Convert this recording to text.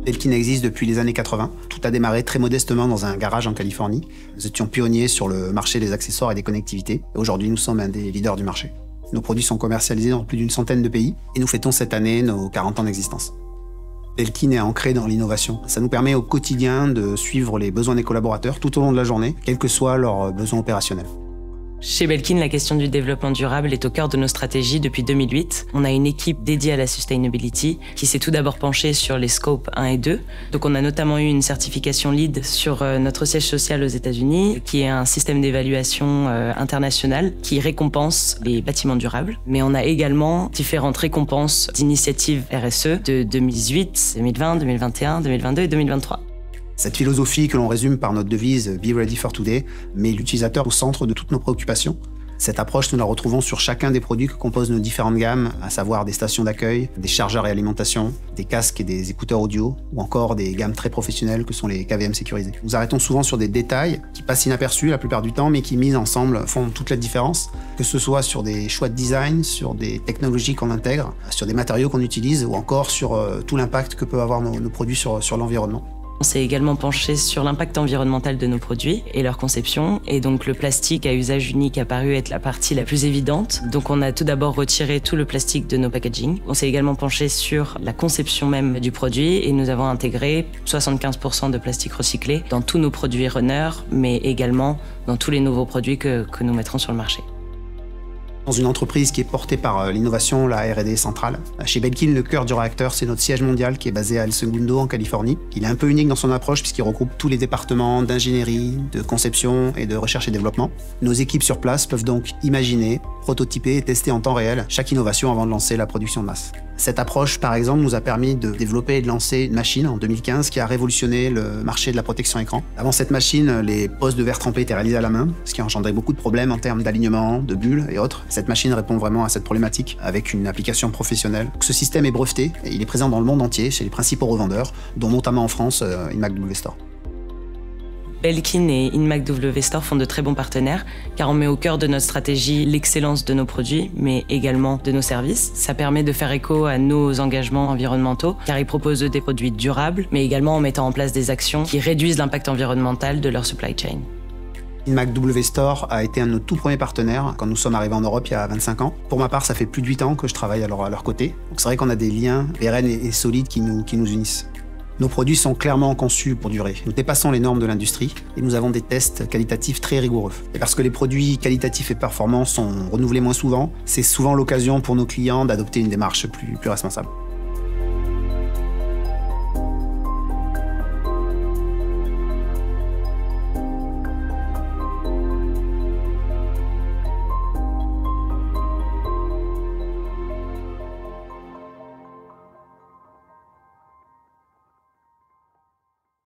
Belkin existe depuis les années 80. Tout a démarré très modestement dans un garage en Californie. Nous étions pionniers sur le marché des accessoires et des connectivités. Aujourd'hui, nous sommes un des leaders du marché. Nos produits sont commercialisés dans plus d'une centaine de pays et nous fêtons cette année nos 40 ans d'existence. Belkin est ancré dans l'innovation. Ça nous permet au quotidien de suivre les besoins des collaborateurs tout au long de la journée, quels que soient leurs besoins opérationnels. Chez Belkin, la question du développement durable est au cœur de nos stratégies depuis 2008. On a une équipe dédiée à la sustainability qui s'est tout d'abord penchée sur les scopes 1 et 2. Donc on a notamment eu une certification LEED sur notre siège social aux États-Unis, qui est un système d'évaluation international qui récompense les bâtiments durables. Mais on a également différentes récompenses d'initiatives RSE de 2018, 2020, 2021, 2022 et 2023. Cette philosophie que l'on résume par notre devise « Be Ready for Today » met l'utilisateur au centre de toutes nos préoccupations. Cette approche, nous la retrouvons sur chacun des produits que composent nos différentes gammes, à savoir des stations d'accueil, des chargeurs et alimentation, des casques et des écouteurs audio, ou encore des gammes très professionnelles que sont les KVM sécurisés. Nous arrêtons souvent sur des détails qui passent inaperçus la plupart du temps, mais qui, mis ensemble, font toute la différence, que ce soit sur des choix de design, sur des technologies qu'on intègre, sur des matériaux qu'on utilise, ou encore sur tout l'impact que peuvent avoir nos produits sur l'environnement. On s'est également penché sur l'impact environnemental de nos produits et leur conception. Et donc le plastique à usage unique a paru être la partie la plus évidente. Donc on a tout d'abord retiré tout le plastique de nos packaging. On s'est également penché sur la conception même du produit et nous avons intégré 75% de plastique recyclé dans tous nos produits Runner, mais également dans tous les nouveaux produits que nous mettrons sur le marché. Dans une entreprise qui est portée par l'innovation, la R&D centrale. Chez Belkin, le cœur du réacteur, c'est notre siège mondial qui est basé à El Segundo, en Californie. Il est un peu unique dans son approche puisqu'il regroupe tous les départements d'ingénierie, de conception et de recherche et développement. Nos équipes sur place peuvent donc imaginer, prototyper et tester en temps réel chaque innovation avant de lancer la production de masse. Cette approche, par exemple, nous a permis de développer et de lancer une machine en 2015 qui a révolutionné le marché de la protection écran. Avant cette machine, les postes de verre trempé étaient réalisés à la main, ce qui a engendré beaucoup de problèmes en termes d'alignement, de bulles et autres. Cette machine répond vraiment à cette problématique avec une application professionnelle. Ce système est breveté et il est présent dans le monde entier chez les principaux revendeurs, dont notamment en France, InMac Store. Belkin et InMac Store font de très bons partenaires car on met au cœur de notre stratégie l'excellence de nos produits mais également de nos services. Ça permet de faire écho à nos engagements environnementaux car ils proposent des produits durables mais également en mettant en place des actions qui réduisent l'impact environnemental de leur supply chain. InMac Store a été un de nos tout premiers partenaires quand nous sommes arrivés en Europe il y a 25 ans. Pour ma part, ça fait plus de 8 ans que je travaille à leur côté. Donc c'est vrai qu'on a des liens pérennes et solides qui nous unissent. Nos produits sont clairement conçus pour durer. Nous dépassons les normes de l'industrie et nous avons des tests qualitatifs très rigoureux. Et parce que les produits qualitatifs et performants sont renouvelés moins souvent, c'est souvent l'occasion pour nos clients d'adopter une démarche plus responsable.